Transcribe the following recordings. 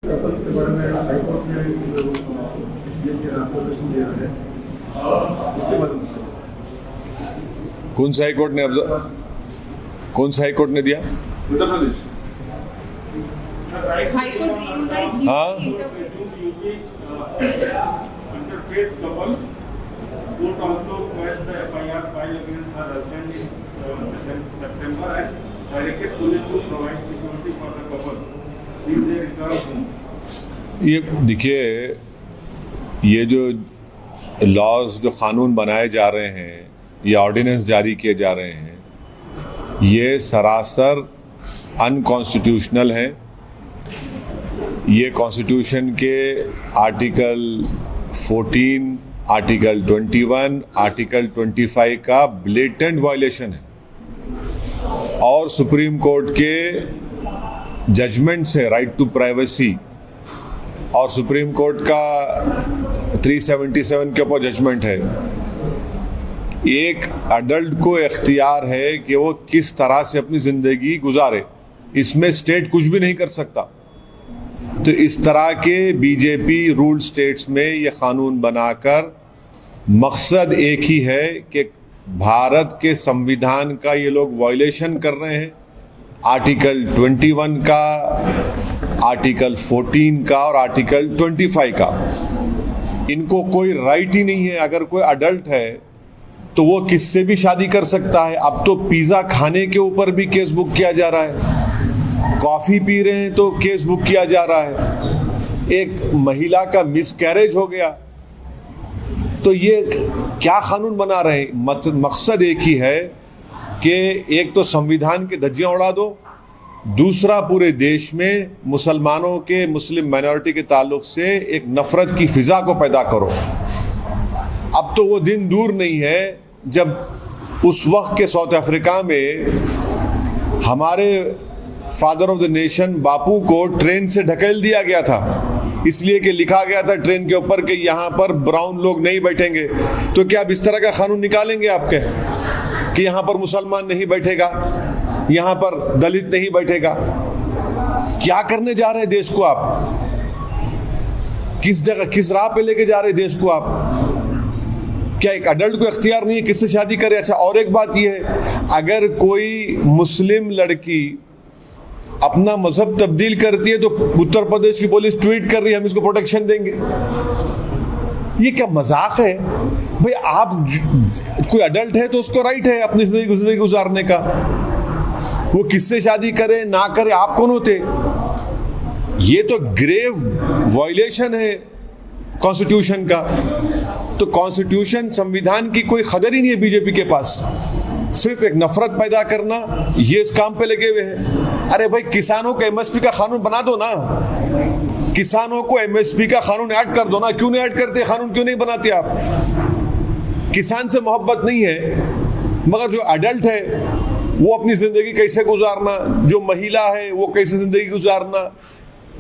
Couple के बारे में हाईकोर्ट ने अपोजिशन दिया है, इसके बारे में कौन सा हाईकोर्ट ने कौन सा हाईकोर्ट ने दिया? उत्तर प्रदेश हाँ, Court also quashed the FIR filed against her husband in September and directed police to provide security for the couple if they return home. ये देखिए, ये जो लॉज जो कानून बनाए जा रहे हैं, ये ऑर्डिनेंस जारी किए जा रहे हैं, ये सरासर अनकॉन्स्टिट्यूशनल हैं। ये कॉन्स्टिट्यूशन के आर्टिकल 14, आर्टिकल 21, आर्टिकल 25 का ब्लेटेंट वायलेशन है और सुप्रीम कोर्ट के जजमेंट से राइट टू प्राइवेसी और सुप्रीम कोर्ट का 377 के ऊपर जजमेंट है। एक अडल्ट को इख्तियार है कि वो किस तरह से अपनी ज़िंदगी गुजारे, इसमें स्टेट कुछ भी नहीं कर सकता। तो इस तरह के बीजेपी रूल स्टेट्स में ये कानून बनाकर मकसद एक ही है कि भारत के संविधान का ये लोग वायलेशन कर रहे हैं, आर्टिकल 21 का, आर्टिकल 14 का और आर्टिकल 25 का। इनको कोई राइट ही नहीं है। अगर कोई अडल्ट है तो वो किससे भी शादी कर सकता है। अब तो पिज़्ज़ा खाने के ऊपर भी केस बुक किया जा रहा है, कॉफ़ी पी रहे हैं तो केस बुक किया जा रहा है, एक महिला का मिसकैरेज हो गया तो ये क्या कानून बना रहे हैं। मकसद एक ही है कि एक तो संविधान के धज्जियां उड़ा दो, दूसरा पूरे देश में मुसलमानों के, मुस्लिम माइनॉरिटी के ताल्लुक से एक नफरत की फिजा को पैदा करो। अब तो वो दिन दूर नहीं है जब उस वक्त के साउथ अफ्रीका में हमारे फादर ऑफ द नेशन बापू को ट्रेन से ढकेल दिया गया था, इसलिए कि लिखा गया था ट्रेन के ऊपर कि यहाँ पर ब्राउन लोग नहीं बैठेंगे। तो क्या अब इस तरह का कानून निकालेंगे आपके कि यहाँ पर मुसलमान नहीं बैठेगा, यहाँ पर दलित नहीं बैठेगा? क्या करने जा रहे हैं देश को आप? किस जगह, किस राह पे लेके जा रहे हैं देश को आप? क्या एक अडल्ट को इख्तियार नहीं है किससे शादी करे? अच्छा, और एक बात यह है, अगर कोई मुस्लिम लड़की अपना मजहब तब्दील करती है तो उत्तर प्रदेश की पुलिस ट्वीट कर रही है हम इसको प्रोटेक्शन देंगे। ये क्या मजाक है भाई? आप कोई अडल्ट है तो उसको राइट है अपनी जिंदगी गुजारने का, वो किससे शादी करे ना करे, आप कौन होते? ये तो ग्रेव वायलेशन है कॉन्स्टिट्यूशन का। तो कॉन्स्टिट्यूशन, संविधान की कोई कदर ही नहीं है बीजेपी के पास, सिर्फ एक नफरत पैदा करना, ये इस काम पे लगे हुए हैं। अरे भाई, किसानों को एमएसपी का कानून बना दो ना, किसानों को एमएसपी का कानून ऐड कर दो ना। क्यों नहीं ऐड करते? कानून क्यों नहीं बनाते आप? किसान से मोहब्बत नहीं है, मगर जो अडल्ट है वो अपनी जिंदगी कैसे गुजारना, जो महिला है वो कैसे जिंदगी गुजारना,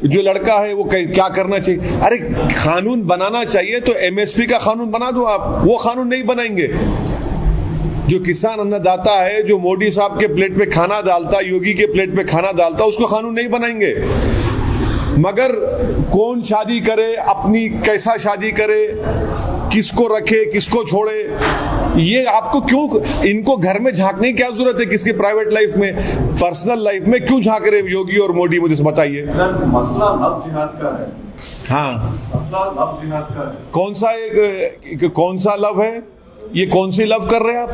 जो लड़का है वो क्या करना चाहिए। अरे कानून बनाना चाहिए तो एमएसपी का कानून बना दो आप। वो कानून नहीं बनाएंगे। जो किसान अन्नदाता है, जो मोदी साहब के प्लेट पे खाना डालता, योगी के प्लेट पे खाना डालता, उसको कानून नहीं बनाएंगे। मगर कौन शादी करे, अपनी कैसा शादी करे, किसको रखे किसको छोड़े, ये आपको क्यों, इनको घर में झांकने की क्या जरूरत है? किसके प्राइवेट लाइफ में, पर्सनल लाइफ में क्यों झांक रहे योगी और मोदी? मुझे बताइए। मसला लव जिहाद का है। हाँ, मसला लव जिहाद का है। कौन सा लव है? ये कौन सी लव कर रहे हैं आप?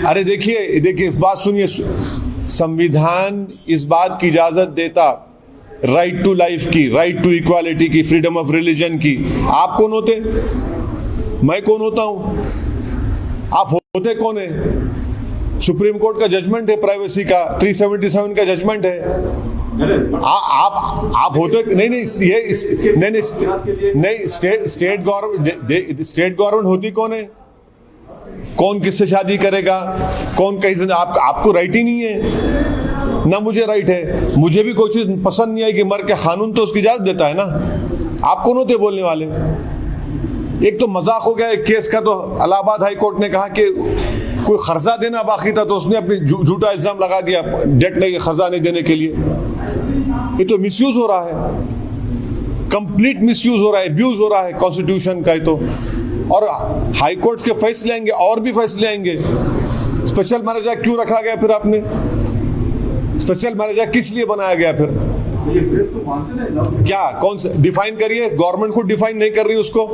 अरे देखिए बात सुनिए, संविधान इस बात की इजाजत देता राइट टू लाइफ की, राइट टू इक्वालिटी की, फ्रीडम ऑफ रिलीजन की। आप कौन होते? मैं कौन होता हूं? आप होते कौन है? सुप्रीम कोर्ट का जजमेंट है प्राइवेसी का, 377 का जजमेंट है। आप होते नहीं, स्टेट गवर्नमेंट होती कौन है? कौन किससे शादी करेगा, कौन कहीं? आपको राइट ही नहीं है ना, मुझे राइट है। मुझे भी कोई चीज पसंद नहीं आई कि मर के, कानून तो उसकी इजाजत देता है ना। आप कौन होते बोलने वाले? एक तो मजाक हो गया एक केस का, तो इलाहाबाद हाई कोर्ट ने कहा कि कोई खर्जा देना बाकी था तो उसने अपनी झूठा इल्जाम लगा दिया डेट नहीं, खर्जा नहीं देने के लिए। ये तो मिसयूज हो रहा है, कंप्लीट मिसयूज हो रहा है, अब्यूज हो रहा है कॉन्स्टिट्यूशन का। तो और हाई कोर्ट के फैसले आएंगे और भी फैसले आएंगे। स्पेशल मैरिज एक्ट क्यों रखा गया फिर आपने? स्पेशल मैरिज एक्ट किस लिए बनाया गया फिर? ये प्रेस को मानते थे ना? क्या कौन सा डिफाइन करिए? गवर्नमेंट खुद डिफाइन नहीं कर रही उसको।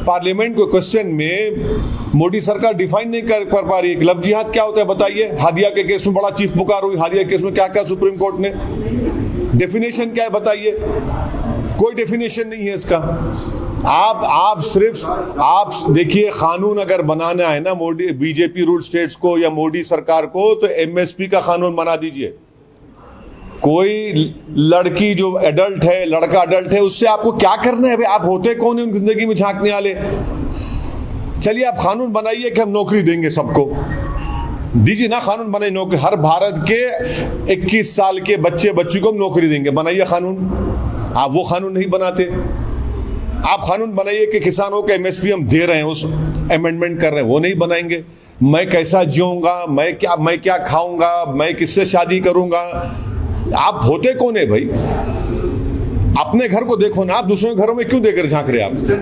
पार्लियामेंट के क्वेश्चन में मोदी सरकार डिफाइन नहीं कर पा रही है। लव जिहाद क्या होता है बताइए? हादिया के केस में बड़ा चीख पुकार हुई, हादिया केस में क्या क्या सुप्रीम कोर्ट ने डेफिनेशन क्या है बताइए? कोई डेफिनेशन नहीं है इसका। आप देखिए, कानून अगर बनाना है ना मोदी बीजेपी रूल स्टेट्स को या मोदी सरकार को, तो एमएसपी का कानून बना दीजिए। कोई लड़की जो एडल्ट है, लड़का एडल्ट है, उससे आपको क्या करना है भाई? आप होते कौन है उनकी जिंदगी में झांकने वाले? चलिए आप कानून बनाइए कि हम नौकरी देंगे सबको, दीजिए ना कानून बनाइए नौकरी। हर भारत के 21 साल के बच्ची को हम नौकरी देंगे, बनाइए कानून। आप वो कानून नहीं बनाते। आप कानून बनाइए कि किसानों के एमएसपी हम दे रहे हैं, उस अमेंडमेंट कर रहे हैं, वो नहीं बनाएंगे। मैं कैसा जीऊंगा, मैं क्या खाऊंगा, मैं किससे शादी करूंगा? आप होते कौन है भाई? अपने घर को देखो ना, आप दूसरे घरों में क्यों देकर झांक रहे हैं आप? ऐसे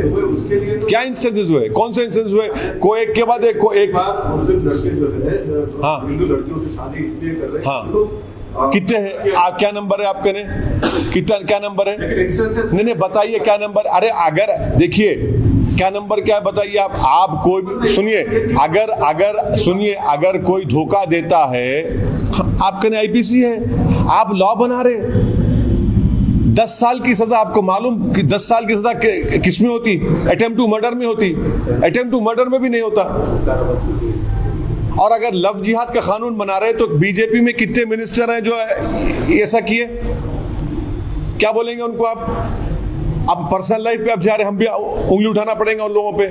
हुए उसके लिए तो क्या इंस्टेंसेस हुए? कौन से इंस्टेंस हुए? कोई एक के बाद एक मुस्लिम लड़के जो है, हाँ, हिंदू लड़कियों से शादी इसलिए कर रहे हैं। हाँ, कितने हैं आप? क्या नंबर है आपके ने? कितना क्या नंबर है? नहीं बताइए क्या नंबर? अरे अगर देखिए क्या नंबर क्या है बताइए आप कोई भी सुनिए, अगर कोई धोखा देता है, आपके ने आईपीसी है, आप लॉ बना रहे। 10 साल की सजा, आपको मालूम कि 10 साल की सजा किसमें होती? अटेम्प्ट टू मर्डर में होती। अटेम्प्ट टू मर्डर में भी नहीं होता। और अगर लव जिहाद का कानून बना रहे तो बीजेपी में कितने मिनिस्टर हैं जो ऐसा किए? क्या बोलेंगे उनको आप? अब पर्सनल लाइफ पे आप जा रहे हैं, हम भी उंगली उठाना पड़ेगा उन लोगों पे।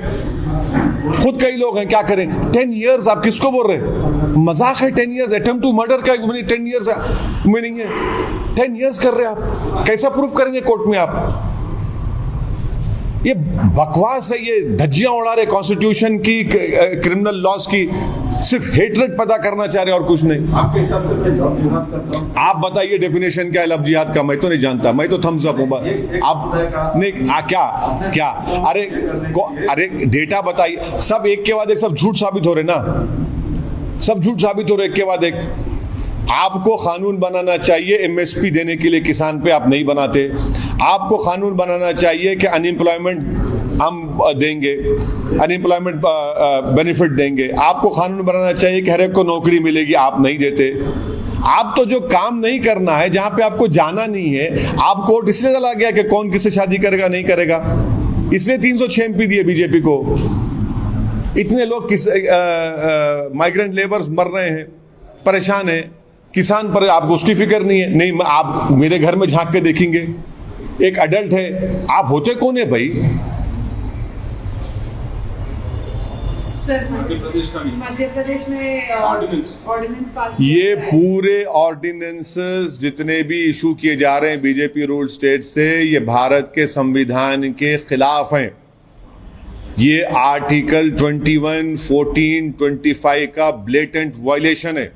खुद कई लोग हैं, क्या करें? 10 इयर्स आप किसको बोल रहे हैं? मजाक है 10 इयर्स? अटेम्प्ट टू मर्डर का 10 इयर्स मीनिंग है? 10 इयर्स कर रहे हैं आप, कैसा प्रूफ करेंगे कोर्ट में आप? ये बकवास है, ये धज्जियां उड़ा रहे कॉन्स्टिट्यूशन की, क्रिमिनल लॉज की, सिर्फ हेटरेट पैदा करना चाह रहे और कुछ नहीं। आपके हिसाब से लव जिहाद का आप बताइए डेफिनेशन क्या है लव जिहाद का? मैं तो नहीं जानता, मैं तो थम्स अप हूं। आप नहीं क्या अरे डेटा बताइए। सब एक के बाद एक सब झूठ साबित हो रहे ना, सब झूठ साबित हो रहे एक के बाद एक। आपको कानून बनाना चाहिए एमएसपी देने के लिए किसान पे, आप नहीं बनाते। आपको कानून बनाना चाहिए कि अनएम्प्लॉयमेंट हम देंगे, अनएम्प्लॉयमेंट बेनिफिट देंगे। आपको कानून बनाना चाहिए कि हर एक को नौकरी मिलेगी, आप नहीं देते। आप तो जो काम नहीं करना है, जहां पे आपको जाना नहीं है, आपको इसलिए डाला गया कि कौन किससे शादी करेगा नहीं करेगा, इसलिए 306 एमपी दिए बीजेपी को। इतने लोग माइग्रेंट लेबर्स मर रहे हैं, परेशान हैं, किसान पर आपको उसकी फिक्र नहीं है। नहीं, आप मेरे घर में झांक के देखेंगे, एक अडल्ट है, आप होते कौन है भाई? मध्य प्रदेश में ऑर्डिनेंस पास, ये पूरे ऑर्डिनेंसेस जितने भी इशू किए जा रहे हैं बीजेपी रूल स्टेट से, ये भारत के संविधान के खिलाफ हैं। ये आर्टिकल 21, 14, 25 का ब्लेटेंट वायलेशन है।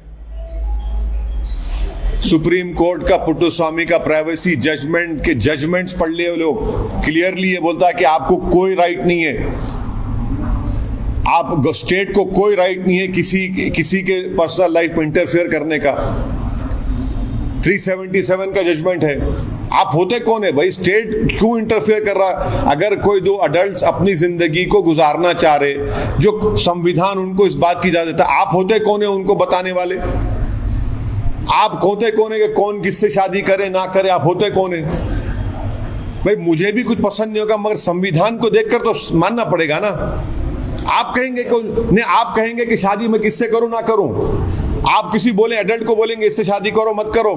सुप्रीम कोर्ट का पुट्टुस्वामी का प्राइवेसी जजमेंट के जजमेंट्स पढ़ लिए लोग, क्लियरली ये बोलता है कि आपको कोई राइट नहीं है, आप स्टेट को कोई राइट नहीं है किसी के पर्सनल लाइफ में इंटरफेयर करने का। 377 का जजमेंट है। आप होते कौन है भाई? स्टेट क्यों इंटरफेयर कर रहा है? अगर कोई दो अडल्ट्स अपनी जिंदगी को गुजारना चाह रहे, जो संविधान उनको इस बात की इजाजत देता है, आप होते कौन है उनको बताने वाले? आप होते कौन है कि कौन किससे शादी करे ना करे? आप होते कौन है भाई? मुझे भी कुछ पसंद नहीं होगा, मगर संविधान को देखकर तो मानना पड़ेगा ना। आप कहेंगे नहीं, आप कहेंगे कि शादी मैं किससे करूं ना करूं, आप किसी बोले अडल्ट को बोलेंगे इससे शादी करो मत करो।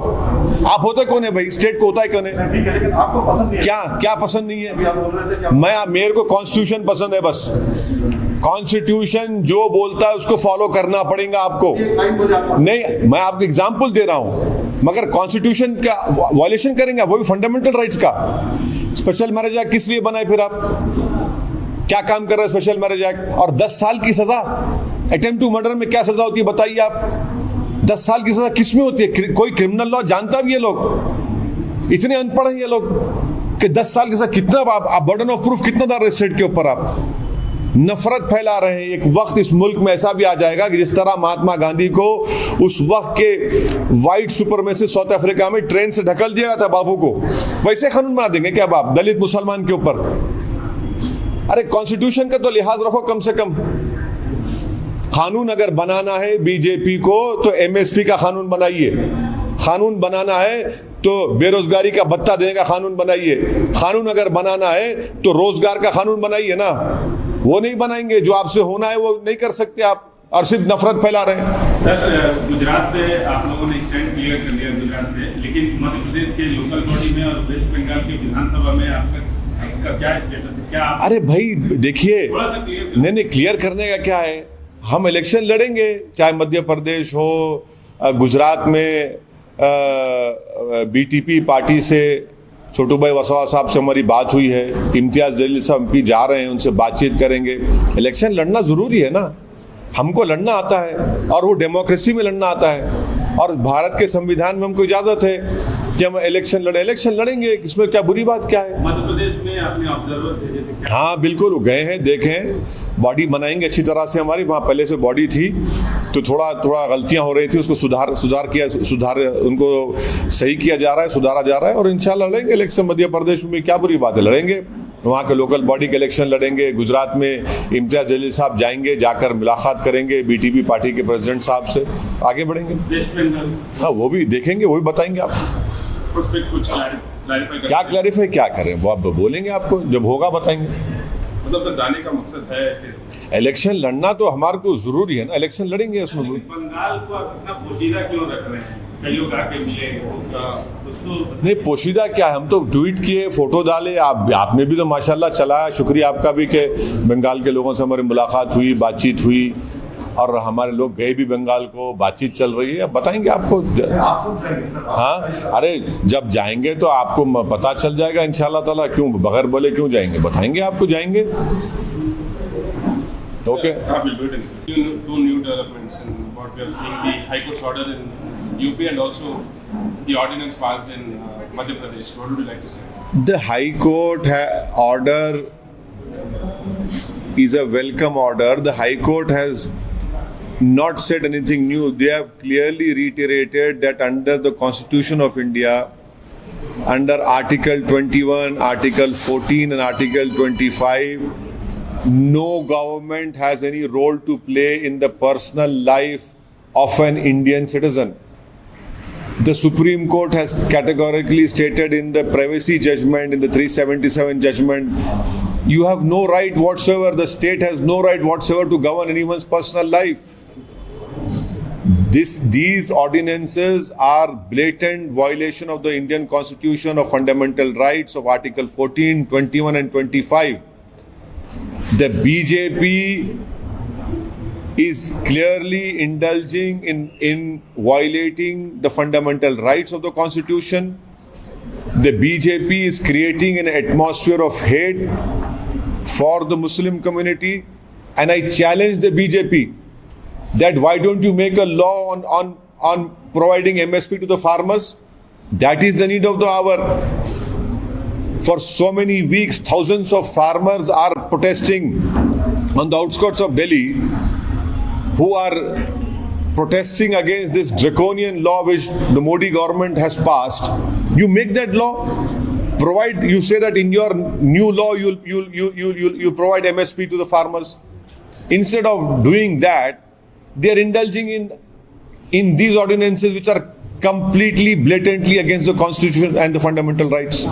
आप होते कौन है भाई? स्टेट को होता है कौन है? ठीक है, लेकिन आपको पसंद नहीं है। क्या पसंद नहीं है? आप बोल रहे थे कि मेरे को कॉन्स्टिट्यूशन पसंद है, बस कॉन्स्टिट्यूशन जो बोलता है उसको फॉलो करना पड़ेगा आपको। नहीं, मैं आपको एग्जांपल दे रहा हूं, मगर कॉन्स्टिट्यूशन का वायलेशन करेंगे, वो भी फंडामेंटल राइट्स का। स्पेशल मैरिज एक्ट किस लिए बनाए फिर? आप क्या काम कर रहे हैं स्पेशल मैरिज एक्ट? और 10 साल की सजा, अटेम्प्ट टू मर्डर में क्या सजा होती है बताइए आप? 10 साल की सजा किस में होती है? कोई क्रिमिनल लॉ जानता भी है लोग? इतने अनपढ़ हैं ये लोग कि 10 साल के साथ कितना आप बर्डन ऑफ प्रूफ कितना डाल रहे स्टेट के ऊपर, आप नफरत फैला रहे हैं। एक वक्त इस मुल्क में ऐसा भी आ जाएगा कि जिस तरह महात्मा गांधी को उस वक्त के वाइट सुपरमेसिस्ट साउथ अफ्रीका में ट्रेन से ढकल दिया गया था बाबू को, वैसे कानून बना देंगे क्या आप दलित मुसलमान के ऊपर? अरे कॉन्स्टिट्यूशन का तो लिहाज रखो कम से कम। कानून अगर बनाना है बीजेपी को तो एमएसपी का कानून बनाइए, कानून बनाना है तो बेरोजगारी का भत्ता देने का कानून बनाइए, कानून अगर बनाना है तो रोजगार का कानून बनाइए ना। वो नहीं बनाएंगे, जो आपसे होना है वो नहीं कर सकते आप, और सिर्फ नफरत फैला रहे हैं। सर गुजरात पे आप लोगों ने स्टैंड क्लियर कर लिया गुजरात पे, लेकिन मध्य प्रदेश के लोकल बॉडी में और वेस्ट बंगाल की विधानसभा में आपका क्या स्टेटस है? क्या अरे भाई देखिए, नहीं क्लियर करने का क्या है, हम इलेक्शन लड़ेंगे, चाहे मध्य प्रदेश हो, गुजरात में बीटीपी पार्टी से छोटू भाई वसवा साहब से हमारी बात हुई है, इम्तियाज जलील साहब एमपी जा रहे हैं, उनसे बातचीत करेंगे। इलेक्शन लड़ना जरूरी है ना, हमको लड़ना आता है और वो डेमोक्रेसी में लड़ना आता है, और भारत के संविधान में हमको इजाजत है कि हम इलेक्शन लड़ेंगे, इसमें क्या बुरी बात क्या है? मध्य प्रदेश में आपने ऑब्जर्वर भेजे थे? हाँ बिल्कुल, गए हैं, देखें, बॉडी बनाएंगे अच्छी तरह से। हमारी वहाँ पहले से बॉडी थी तो थोड़ा गलतियाँ हो रही थी, उसको सुधार उनको सही किया जा रहा है, सुधारा जा रहा है, और इंशाल्लाह लड़ेंगे इलेक्शन। मध्य प्रदेश में क्या बुरी बात है, लड़ेंगे, वहाँ के लोकल बॉडी के इलेक्शन लड़ेंगे। गुजरात में इम्तियाज जलील साहब जाएंगे, जाकर मुलाकात करेंगे बीटीपी पार्टी के प्रेसिडेंट साहब से, आगे बढ़ेंगे। हाँ वो भी देखेंगे, वो भी बताएंगे आपको। क्या क्लैरिफाई क्या करें, वो आप बोलेंगे, आपको जब होगा बताएंगे। मतलब सर जाने का मकसद है फिर इलेक्शन लड़ना तो हमारे को जरूरी है ना, इलेक्शन लड़ेंगे उसमें। बंगाल को आप इतना पोशीदा क्यों रख रहे हैं? कई लोग आके मिले, नहीं पोशीदा क्या है, हम तो ट्वीट किए, फोटो डाले, आपने भी तो माशाल्लाह चलाया, शुक्रिया आपका भी कि बंगाल के लोगों से हमारी मुलाकात हुई, बातचीत हुई, और हमारे लोग गए भी बंगाल को, बातचीत चल रही है, अब बताएंगे आपको। हाँ अरे जब जाएंगे तो आपको पता चल जाएगा इंशाल्लाह ताला, क्यों बगैर बोले क्यों जाएंगे, बताएंगे आपको, जाएंगे। Okay. Two new developments in what we have seen, the High Court's order in UP and also the ordinance passed in Madhya Pradesh. What would you like to say? The High Court order is a welcome order. The High Court has not said anything new. They have clearly reiterated that under the Constitution of India, under Article 21, Article 14 and Article 25, no government has any role to play in the personal life of an Indian citizen. The Supreme Court has categorically stated in the privacy judgment, in the 377 judgment, you have no right whatsoever, the state has no right whatsoever to govern anyone's personal life. These ordinances are blatant violation of the Indian Constitution, of fundamental rights of Article 14, 21 and 25. The BJP is clearly indulging in violating the fundamental rights of the Constitution. The BJP is creating an atmosphere of hate for the Muslim community, and I challenge the BJP that why don't you make a law on providing MSP to the farmers? That is the need of the hour. For so many weeks, thousands of farmers are protesting on the outskirts of Delhi, who are protesting against this draconian law which the Modi government has passed. You make that law, provide. You say that in your new law you'll provide MSP to the farmers. Instead of doing that, they are indulging in these ordinances which are completely, blatantly against the Constitution and the fundamental rights.